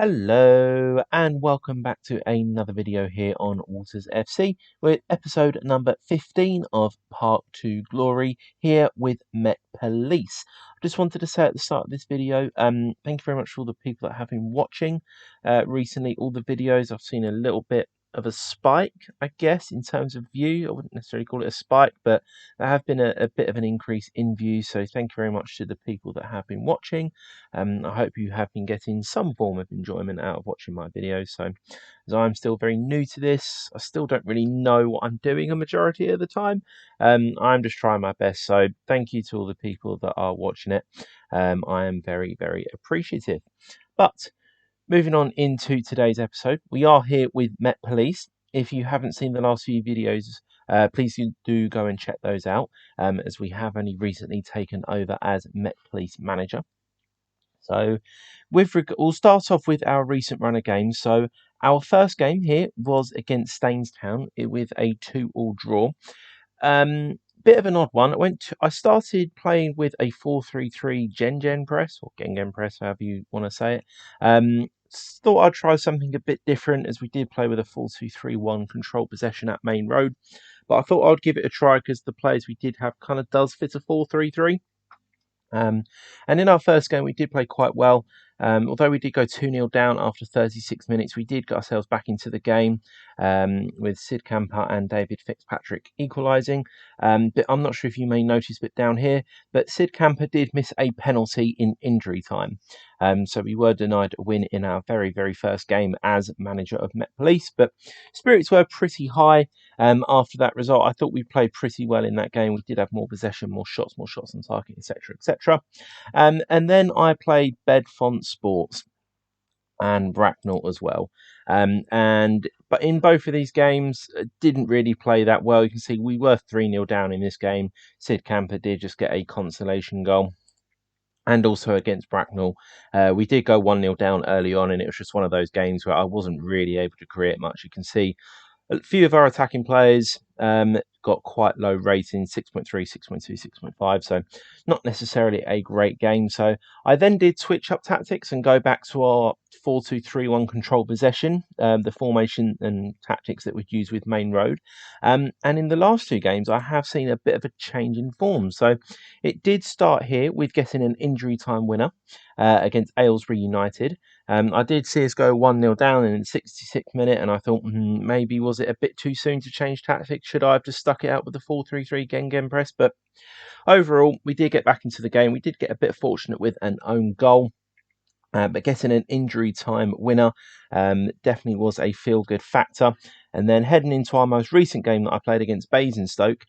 Hello and welcome back to another video here on Waters FC with episode number 15 of Park to Glory here with Met Police. I just wanted to say at the start of this video, thank you very much for all the people that have been watching recently. All the videos, I've seen a little bit of a spike, I guess, in terms of view. I wouldn't necessarily call it a spike, but there have been a bit of an increase in views. So thank you very much to the people that have been watching. I hope you have been getting some form of enjoyment out of watching my videos. So, as I'm still very new to this, I still don't really know what I'm doing a majority of the time. I'm just trying my best. So, thank you to all the people that are watching it. I am very, very appreciative. But moving on into today's episode, we are here with Met Police. If you haven't seen the last few videos, please do go and check those out, as we have only recently taken over as Met Police Manager. So, we'll start off with our recent run of games. So, our first game here was against Stainstown with a 2-2 draw. Bit of an odd one. I started playing with a 4-3-3 Gen press or Gengen press, however you want to say it. Thought I'd try something a bit different, as we did play with a 4-2-3-1 control possession at Main Road. But I thought I'd give it a try because the players we did have kind of does fit a 4-3-3. And in our first game, we did play quite well. Although we did go 2-0 down after 36 minutes, we did get ourselves back into the game with Sid Camper and David Fitzpatrick equalising. But I'm not sure if you may notice, but down here, but Sid Camper did miss a penalty in injury time. So we were denied a win in our very, very first game as manager of Met Police. But spirits were pretty high after that result. I thought we played pretty well in that game. We did have more possession, more shots on target, etc., etc. And then I played Bedfont Sports and Bracknell as well. But in both of these games, didn't really play that well. You can see we were 3-0 down in this game. Sid Camper did just get a consolation goal. And also against Bracknell, we did go 1-0 down early on, and it was just one of those games where I wasn't really able to create much. You can see a few of our attacking players got quite low ratings, 6.3, 6.2, 6.5, so not necessarily a great game. So I then did switch up tactics and go back to our 4-2-3-1 control possession, the formation and tactics that we'd use with Main Road. And in the last two games, I have seen a bit of a change in form. So it did start here with getting an injury time winner against Aylesbury United. I did see us go 1-0 down in the 66th minute, and I thought, maybe was it a bit too soon to change tactics? Should I have just stuck it out with the 4-3-3 Gengen press? But overall, we did get back into the game. We did get a bit fortunate with an own goal. But getting an injury time winner definitely was a feel-good factor. And then heading into our most recent game that I played against Basingstoke.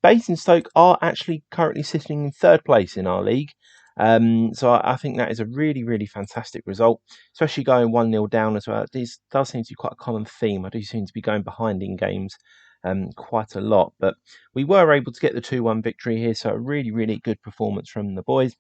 Basingstoke are actually currently sitting in third place in our league. So I think that is a really, really fantastic result, especially going 1-0 down as well. This does seem to be quite a common theme. I do seem to be going behind in games quite a lot. But we were able to get the 2-1 victory here, so a really, really good performance from the boys.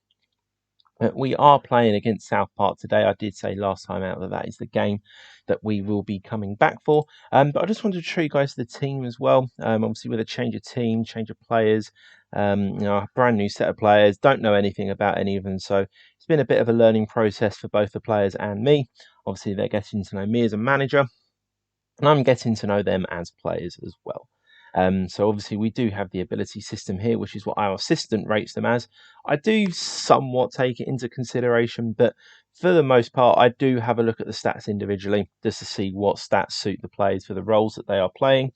We are playing against South Park today. I did say last time out that that is the game that we will be coming back for. But I just wanted to show you guys the team as well. Obviously, with a change of team, change of players, a brand new set of players. Don't know anything about any of them, so it's been a bit of a learning process for both the players and me. Obviously, they're getting to know me as a manager, and I'm getting to know them as players as well. So obviously we do have the ability system here, which is what our assistant rates them as. I do somewhat take it into consideration, but for the most part, I do have a look at the stats individually just to see what stats suit the players for the roles that they are playing.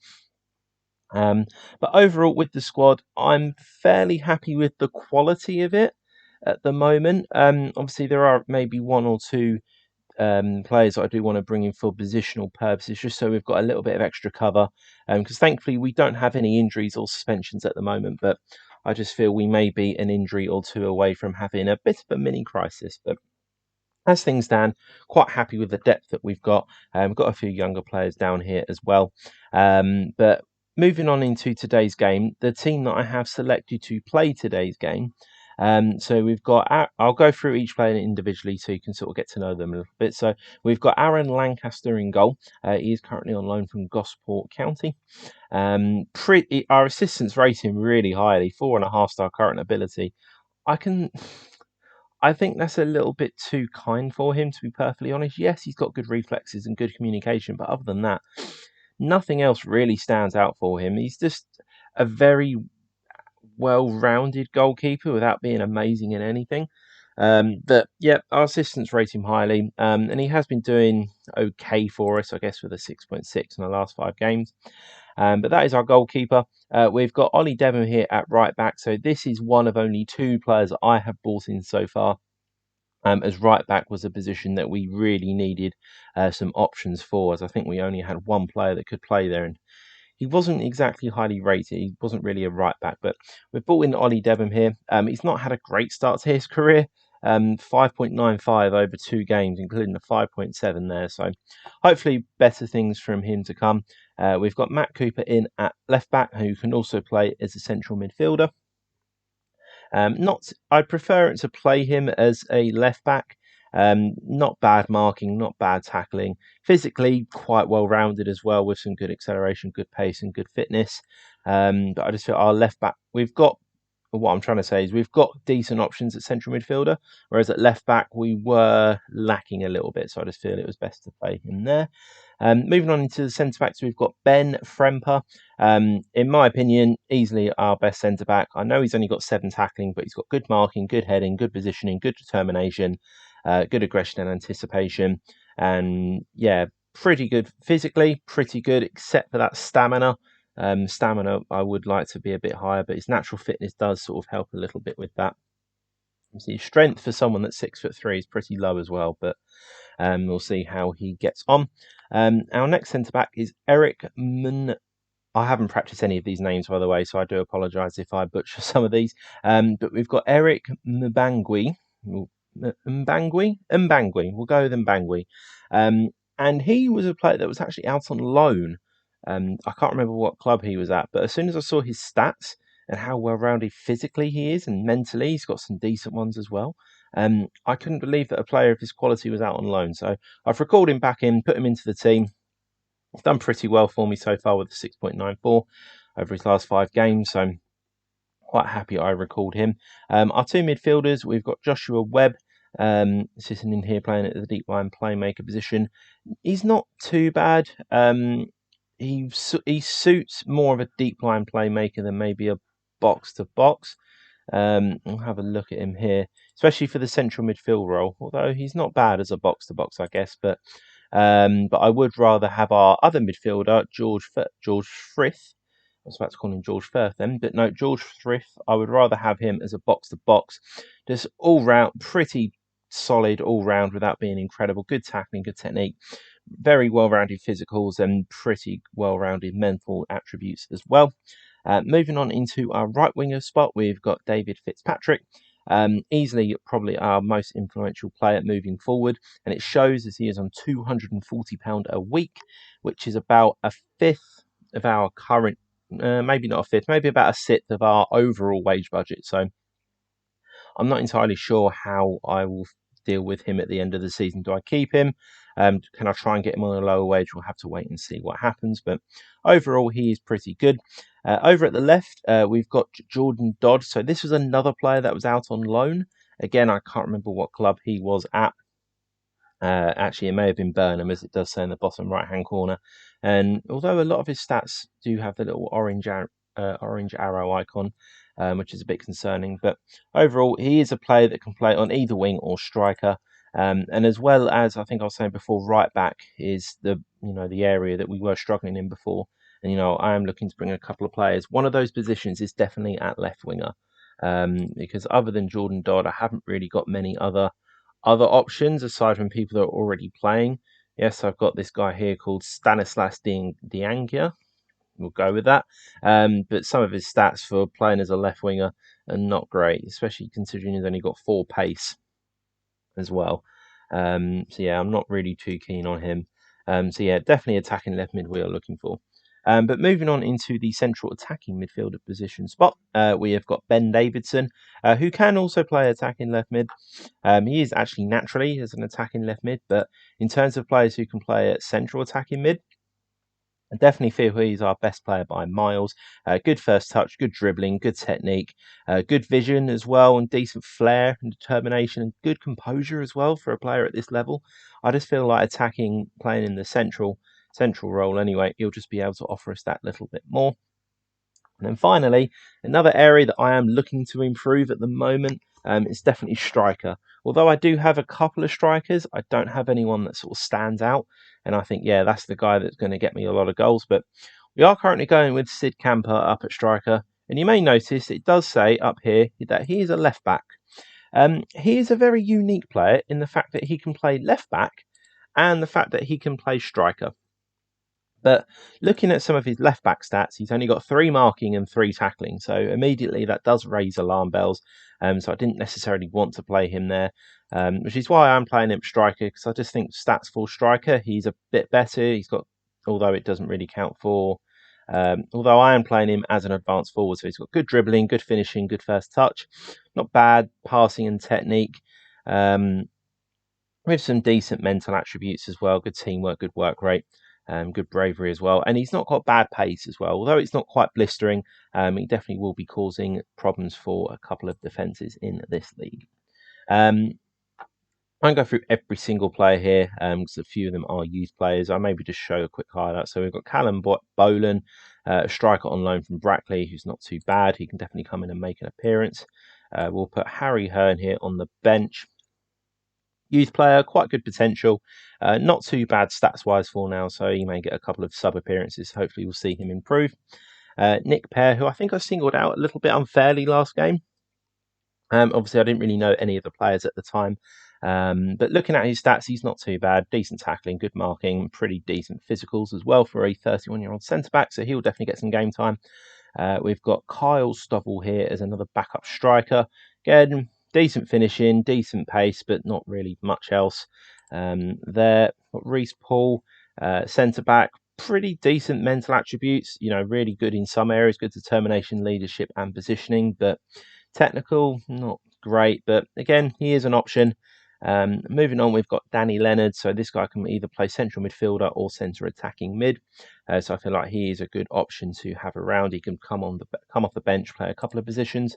But overall, with the squad, I'm fairly happy with the quality of it at the moment. Obviously, there are maybe one or two players that I do want to bring in for positional purposes, just so we've got a little bit of extra cover. Because thankfully we don't have any injuries or suspensions at the moment, but I just feel we may be an injury or two away from having a bit of a mini crisis. But as things stand, quite happy with the depth that we've got. Got a few younger players down here as well. But moving on into today's game, the team that I have selected to play today's game. So we've got, I'll go through each player individually so you can sort of get to know them a little bit. So we've got Aaron Lancaster in goal. He is currently on loan from Gosport County. Our assistants rate him really highly, 4.5 star current ability. I think that's a little bit too kind for him, to be perfectly honest. Yes, he's got good reflexes and good communication, but other than that, nothing else really stands out for him. He's just a very well-rounded goalkeeper without being amazing in anything. But yeah, our assistants rate him highly, and he has been doing okay for us, I guess, with a 6.6 in the last 5 games. But that is our goalkeeper. We've got Ollie Devon here at right back. So this is one of only 2 players that I have brought in so far. As right back was a position that we really needed some options for, as I think we only had one player that could play there, and he wasn't exactly highly rated. He wasn't really a right back, but we've brought in Ollie Devon here. He's not had a great start to his career. 5.95 over 2 games, including the 5.7 there. So hopefully better things from him to come. We've got Matt Cooper in at left back, who can also play as a central midfielder. I prefer to play him as a left back. Not bad marking, not bad tackling. Physically, quite well rounded as well, with some good acceleration, good pace, and good fitness. But I just feel our left back, what I'm trying to say is we've got decent options at central midfielder, whereas at left back we were lacking a little bit. So I just feel it was best to play him there. Moving on into the centre backs, we've got Ben Fremper. In my opinion, easily our best centre back. I know he's only got 7 tackling, but he's got good marking, good heading, good positioning, good determination, good aggression and anticipation. And yeah, pretty good physically, pretty good, except for that stamina. Stamina, I would like to be a bit higher, but his natural fitness does sort of help a little bit with that. His strength for someone that's 6'3" is pretty low as well, but we'll see how he gets on. Our next centre back is Eric Mun. I haven't practiced any of these names, by the way, so I do apologise if I butcher some of these. But we've got Eric Mbangui. Mbangui. We'll go with Mbangui. And he was a player that was actually out on loan. I can't remember what club he was at, but as soon as I saw his stats and how well-rounded physically he is and mentally, he's got some decent ones as well. I couldn't believe that a player of his quality was out on loan. So I've recalled him back in, put him into the team. He's done pretty well for me so far with a 6.94 over his last 5 games. So I'm quite happy I recalled him. Our 2 midfielders, we've got Joshua Webb sitting in here playing at the deep line playmaker position. He's not too bad. He suits more of a deep line playmaker than maybe a box to box. I'll have a look at him here, especially for the central midfield role. Although he's not bad as a box to box, I guess. But I would rather have our other midfielder, George Frith. I was about to call him George Firth then, but no, George Frith. I would rather have him as a box to box, just all round, pretty solid all round without being incredible. Good tackling, good technique, very well-rounded physicals, and pretty well-rounded mental attributes as well. Moving on into our right winger spot, we've got David Fitzpatrick. Easily probably our most influential player moving forward, and it shows as he is on £240 a week, which is about a fifth of our current, maybe not a fifth, maybe about a sixth of our overall wage budget. So I'm not entirely sure how I will deal with him at the end of the season. Do I keep him? Can I try and get him on a lower wage? We'll have to wait and see what happens. But overall, he is pretty good. Over at the left, we've got Jordan Dodd. So this was another player that was out on loan. Again, I can't remember what club he was at. Actually, it may have been Burnham, as it does say in the bottom right-hand corner. And although a lot of his stats do have the little orange arrow icon, which is a bit concerning, but overall, he is a player that can play on either wing or striker. And as well as, I think I was saying before, right back is the area that we were struggling in before. And I am looking to bring a couple of players. One of those positions is definitely at left winger, because other than Jordan Dodd, I haven't really got many other options aside from people that are already playing. Yes, I've got this guy here called Stanislas Diangia. We'll go with that. But some of his stats for playing as a left winger are not great, especially considering he's only got 4 pace as well. So yeah, I'm not really too keen on him. So yeah, definitely attacking left mid we are looking for. But moving on into the central attacking midfielder position spot, we have got Ben Davidson, who can also play attacking left mid. He is actually naturally as an attacking left mid, but in terms of players who can play at central attacking mid, I definitely feel he's our best player by miles. Good first touch, good dribbling, good technique, good vision as well, and decent flair and determination, and good composure as well for a player at this level. I just feel like attacking, playing in the central role anyway, he'll just be able to offer us that little bit more. And then finally, another area that I am looking to improve at the moment is definitely striker. Although I do have a couple of strikers, I don't have anyone that sort of stands out. And I think, yeah, that's the guy that's going to get me a lot of goals. But we are currently going with Sid Camper up at striker. And you may notice it does say up here that he is a left back. He is a very unique player in the fact that he can play left back and the fact that he can play striker. But looking at some of his left back stats, he's only got 3 marking and 3 tackling. So immediately that does raise alarm bells. So I didn't necessarily want to play him there, which is why I'm playing him striker, because I just think stats for striker, he's a bit better. He's got, although it doesn't really count for, although I am playing him as an advanced forward. So he's got good dribbling, good finishing, good first touch, not bad passing and technique. With some decent mental attributes as well, good teamwork, good work rate. Good bravery as well, and he's not got bad pace as well. Although it's not quite blistering, he definitely will be causing problems for a couple of defences in this league. I won't go through every single player here because a few of them are youth players. I'll maybe just show a quick highlight. So we've got Callum Bolan, a striker on loan from Brackley, who's not too bad. He can definitely come in and make an appearance. We'll put Harry Hearn here on the bench. Youth player, quite good potential, not too bad stats wise for now, so he may get a couple of sub appearances. Hopefully we'll see him improve. Nick Pear, who I think I singled out a little bit unfairly last game. Obviously I didn't really know any of the players at the time, but looking at his stats, he's not too bad. Decent tackling, good marking, pretty decent physicals as well for a 31-year-old centre back, so he'll definitely get some game time. We've got Kyle Stovall here as another backup striker. Again, decent finishing, decent pace, but not really much else. There, got Reece Paul, centre back, pretty decent mental attributes. You know, really good in some areas, good determination, leadership, and positioning. But technical, not great. But again, he is an option. Moving on, we've got Danny Leonard. So this guy can either play central midfielder or centre attacking mid. So I feel like he is a good option to have around. He can come off the bench, play a couple of positions,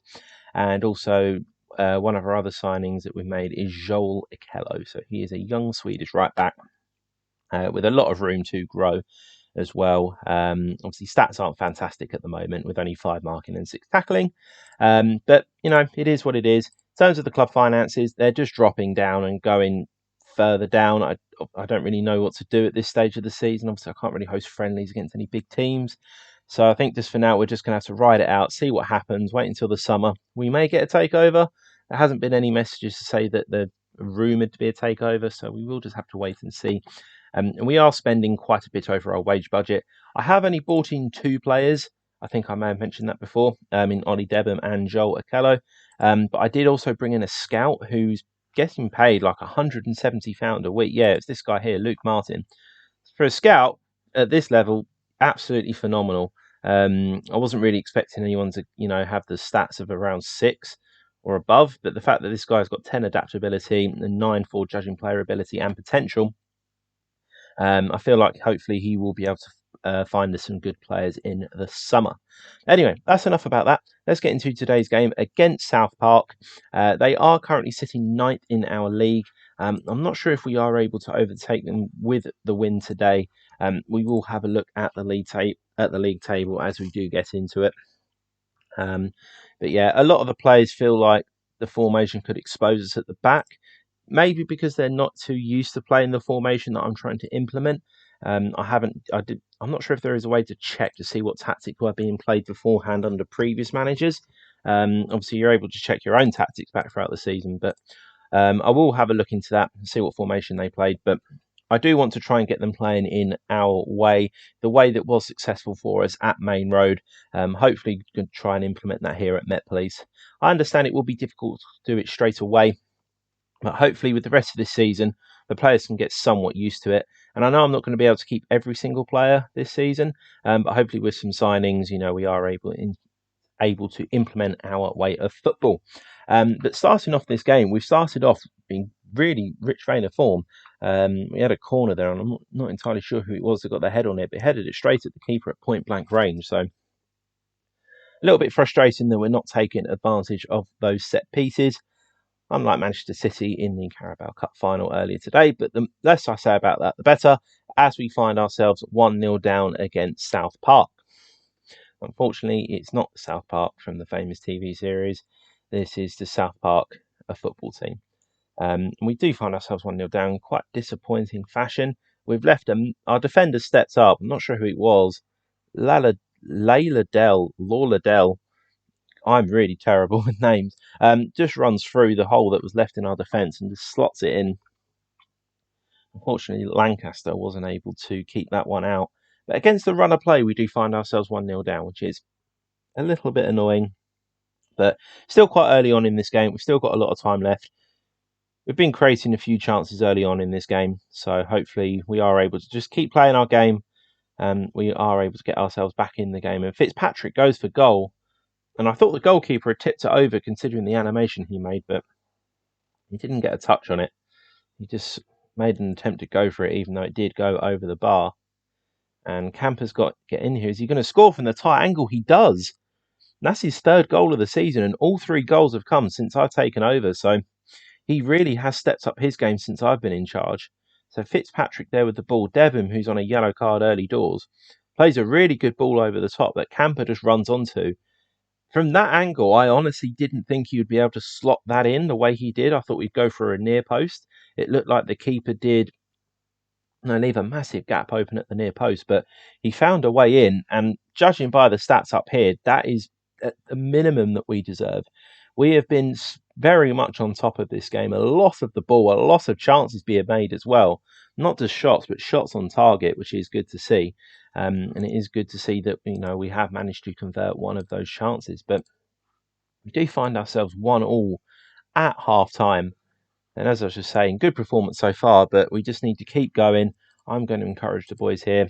and also one of our other signings that we've made is Joel Okello. So he is a young Swedish right back with a lot of room to grow as well. Obviously, stats aren't fantastic at the moment with only 5 marking and 6 tackling. But, you know, it is what it is. In terms of the club finances, they're just dropping down and going further down. I don't really know what to do at this stage of the season. Obviously, I can't really host friendlies against any big teams. So I think just for now, we're just going to have to ride it out, see what happens, wait until the summer. We may get a takeover. There hasn't been any messages to say that they're rumoured to be a takeover, so we will just have to wait and see. And we are spending quite a bit over our wage budget. I have only bought in 2 players. I think I may have mentioned that before, in Ollie Debham and Joel Okello. But I did also bring in a scout who's getting paid like £170 a week. Yeah, it's this guy here, Luke Martin. For a scout at this level, absolutely phenomenal. I wasn't really expecting anyone to, you know, have the stats of around 6 or above, but the fact that this guy's got 10 adaptability and 9 for judging player ability and potential, I feel like hopefully he will be able to find us some good players in the summer. Anyway, that's enough about that. Let's get into today's game against South Park. They are currently sitting 9th in our league. I'm not sure if we are able to overtake them with the win today. We will have a look at the league table as we do get into it. But yeah, a lot of the players feel like the formation could expose us at the back. Maybe because they're not too used to playing the formation that I'm trying to implement. I'm not sure if there is a way to check to see what tactics were being played beforehand under previous managers. Obviously, you're able to check your own tactics back throughout the season, but I will have a look into that and see what formation they played. But I do want to try and get them playing in our way, the way that was successful for us at Main Road. Hopefully, we can try and implement that here at Met Police. I understand it will be difficult to do it straight away. But hopefully with the rest of this season, the players can get somewhat used to it. And I know I'm not going to be able to keep every single player this season, but hopefully with some signings, you know, we are able to implement our way of football. But starting off this game, we've started off being really rich vein of form. We had a corner there, and I'm not entirely sure who it was that got their head on it, but headed it straight at the keeper at point blank range. So a little bit frustrating that we're not taking advantage of those set pieces, unlike Manchester City in the Carabao Cup final earlier today. But the less I say about that, the better, as we find ourselves 1-0 down against South Park. Unfortunately, it's not the South Park from the famous TV series. This is the South Park, a football team. We do find ourselves 1-0 down in quite disappointing fashion. We've left our defender stepped up. I'm not sure who it was. Lawler Dell. I'm really terrible with names. Just runs through the hole that was left in our defence and just slots it in. Unfortunately, Lancaster wasn't able to keep that one out. But against the run of play, we do find ourselves 1-0 down, which is a little bit annoying. But still quite early on in this game. We've still got a lot of time left. We've been creating a few chances early on in this game, so hopefully we are able to just keep playing our game and we are able to get ourselves back in the game. And Fitzpatrick goes for goal, and I thought the goalkeeper had tipped it over considering the animation he made, but he didn't get a touch on it. He just made an attempt to go for it, even though it did go over the bar. And Camper's got to get in here. Is he going to score from the tight angle? He does. And that's his third goal of the season, and all 3 goals have come since I've taken over, so he really has stepped up his game since I've been in charge. So Fitzpatrick there with the ball. Devon, who's on a yellow card early doors, plays a really good ball over the top that Camper just runs onto. From that angle, I honestly didn't think he would be able to slot that in the way he did. I thought we'd go for a near post. It looked like the keeper did leave a massive gap open at the near post, but he found a way in. And judging by the stats up here, that is at the minimum that we deserve. We have been very much on top of this game. A lot of the ball, a lot of chances being made as well. Not just shots, but shots on target, which is good to see. And it is good to see that we have managed to convert one of those chances. But we do find ourselves 1-1 at half time. And as I was just saying, good performance so far, but we just need to keep going. I'm going to encourage the boys here.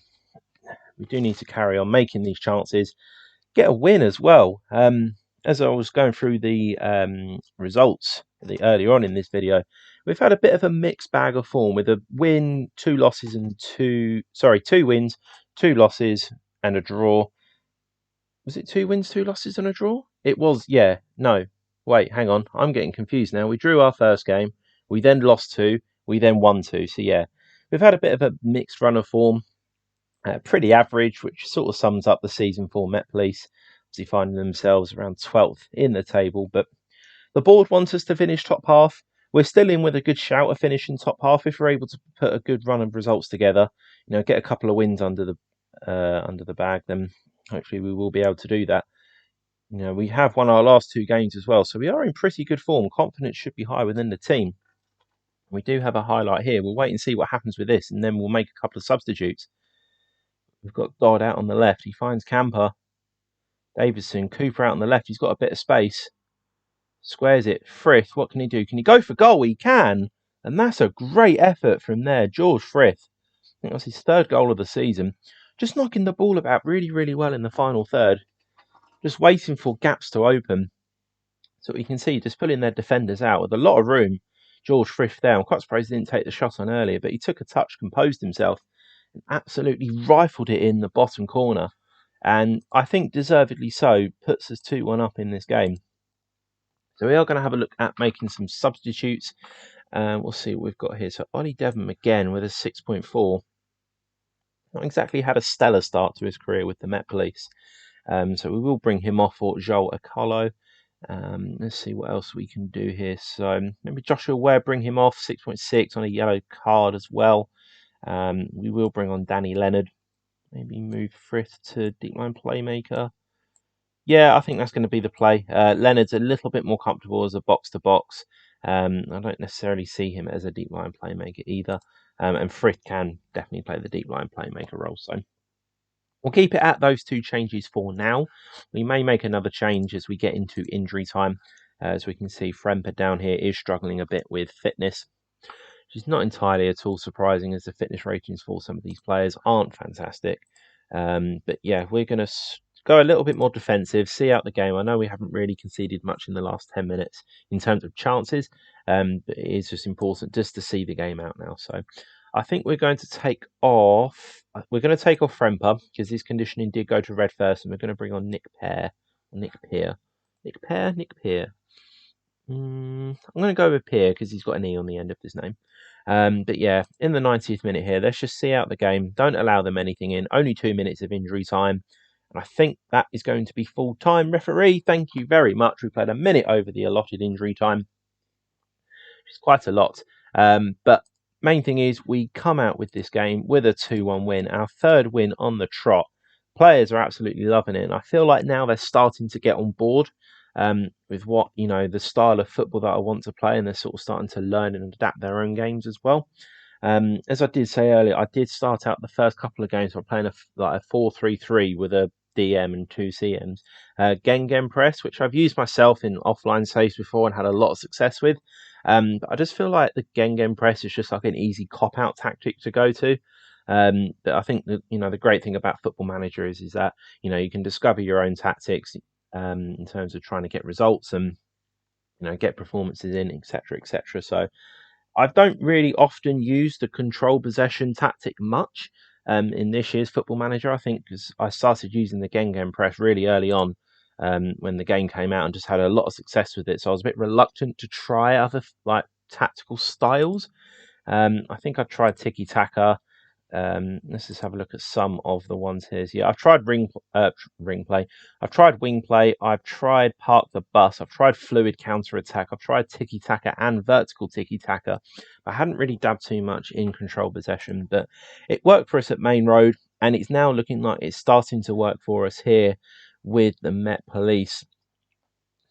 We do need to carry on making these chances, get a win as well. As I was going through the results earlier on in this video, we've had a bit of a mixed bag of form with a win, 2 losses and 2 wins, 2 losses and a draw. Was it 2 wins, 2 losses and a draw? It was, yeah. No, wait, hang on. I'm getting confused now. We drew our first game. We then lost 2. We then won 2. So yeah, we've had a bit of a mixed run of form. Pretty average, which sort of sums up the season for Met Police. Obviously finding themselves around 12th in the table, but the board wants us to finish top half. We're still in with a good shout of finishing top half if we're able to put a good run of results together. Get a couple of wins under the bag, then hopefully we will be able to do that. We have won our last 2 games as well, so we are in pretty good form. Confidence should be high within the team. We do have a highlight here. We'll wait and see what happens with this, and then we'll make a couple of substitutes. We've got Dodd out on the left. He finds Camper. Davidson, Cooper out on the left. He's got a bit of space. Squares it. Frith, what can he do? Can he go for goal? He can. And that's a great effort from there. George Frith. I think that's his 3rd goal of the season. Just knocking the ball about really, really well in the final third. Just waiting for gaps to open. So you can see, just pulling their defenders out with a lot of room. George Frith there. I'm quite surprised he didn't take the shot on earlier, but he took a touch, composed himself, and absolutely rifled it in the bottom corner. And I think deservedly so, puts us 2-1 up in this game. So we are going to have a look at making some substitutes. We'll see what we've got here. So Ollie Devon again with a 6.4. Not exactly had a stellar start to his career with the Met Police. So we will bring him off for Joel Akolo. Let's see what else we can do here. So maybe Joshua Ware, bring him off, 6.6 on a yellow card as well. We will bring on Danny Leonard. Maybe move Frith to deep line playmaker. Yeah, I think that's going to be the play. Leonard's a little bit more comfortable as a box-to-box. I don't necessarily see him as a deep line playmaker either. And Frith can definitely play the deep line playmaker role. So we'll keep it at those 2 changes for now. We may make another change as we get into injury time. As we can see, Fremper down here is struggling a bit with fitness, which is not entirely at all surprising as the fitness ratings for some of these players aren't fantastic. But yeah, we're going to go a little bit more defensive, see out the game. I know we haven't really conceded much in the last 10 minutes in terms of chances, but it is just important just to see the game out now. So I think we're going to take off. We're going to take off Fremper because his conditioning did go to red first, and we're going to bring on Nick Pear. Nick Pear. Nick Pear? Nick Pear. I'm going to go with Pear because he's got an E on the end of his name. But yeah, in the 90th minute here, let's just see out the game. Don't allow them anything in. Only 2 minutes of injury time. And I think that is going to be full time. Referee, thank you very much. We played a minute over the allotted injury time, which is quite a lot. But main thing is we come out with this game with a 2-1 win, our third win on the trot. Players are absolutely loving it. And I feel like now they're starting to get on board with what, the style of football that I want to play. And they're sort of starting to learn and adapt their own games as well. As I did say earlier, I did start out the first couple of games by playing a 4-3-3 with a DM and 2 CMs. Gengen press, which I've used myself in offline saves before and had a lot of success with. But I just feel like the Gengen press is just like an easy cop-out tactic to go to. But I think that, the great thing about Football Manager is that, you can discover your own tactics in terms of trying to get results and, get performances in, etc., etc. So I don't really often use the control possession tactic much in this year's Football Manager. I think because I started using the Gengen press really early on when the game came out and just had a lot of success with it. So I was a bit reluctant to try other tactical styles. I think I tried Tiki Taka. Let's just have a look at some of the ones here. So, yeah, I've tried ring play. I've tried wing play. I've tried park the bus. I've tried fluid counter attack. I've tried tiki taka and vertical tiki taka. I hadn't really dabbed too much in control possession, but it worked for us at Main Road, and it's now looking like it's starting to work for us here with the Met Police.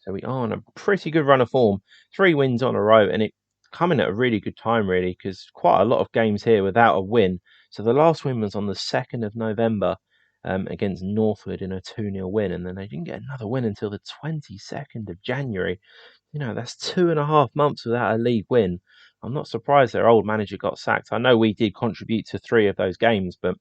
So we are on a pretty good run of form. 3 wins on a row, and it coming at a really good time, really, because quite a lot of games here without a win. So the last win was on the 2nd of November against Northwood in a 2-0 win, and then they didn't get another win until the 22nd of January. That's 2.5 months without a league win. I'm not surprised their old manager got sacked. I know we did contribute to 3 of those games, but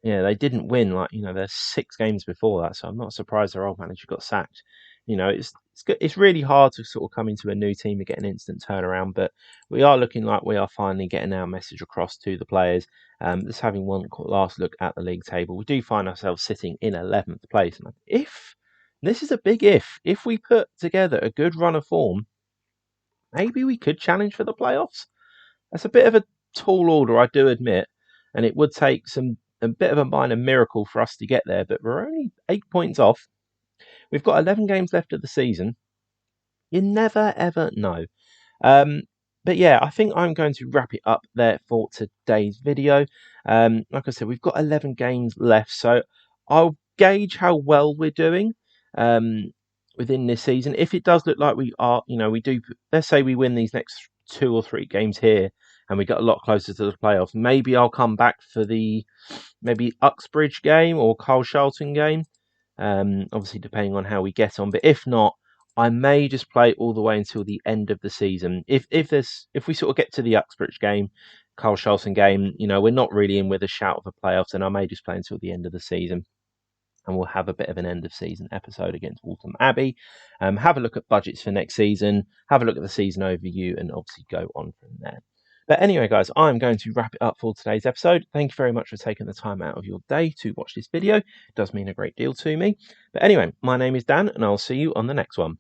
yeah, they didn't win. There's 6 games before that, so I'm not surprised their old manager got sacked. It's really hard to sort of come into a new team and get an instant turnaround, but we are looking like we are finally getting our message across to the players. Just having one last look at the league table, we do find ourselves sitting in 11th place. And this is a big if we put together a good run of form, maybe we could challenge for the playoffs. That's a bit of a tall order, I do admit, and it would take a bit of a minor miracle for us to get there, but we're only 8 points off. We've got 11 games left of the season. You never, ever know. But yeah, I think I'm going to wrap it up there for today's video. Like I said, we've got 11 games left, so I'll gauge how well we're doing within this season. If it does look like we are, let's say we win these next 2 or 3 games here and we get a lot closer to the playoffs, maybe I'll come back for the Uxbridge game or Carl Charlton game. Obviously depending on how we get on, but if not, I may just play all the way until the end of the season. If we sort of get to the Uxbridge game, Carl Charlton game, we're not really in with a shout of the playoffs, and I may just play until the end of the season, and we'll have a bit of an end of season episode against Waltham Abbey. Have a look at budgets for next season, have a look at the season overview, and obviously go on from there. But anyway, guys, I'm going to wrap it up for today's episode. Thank you very much for taking the time out of your day to watch this video. It does mean a great deal to me. But anyway, my name is Dan, and I'll see you on the next one.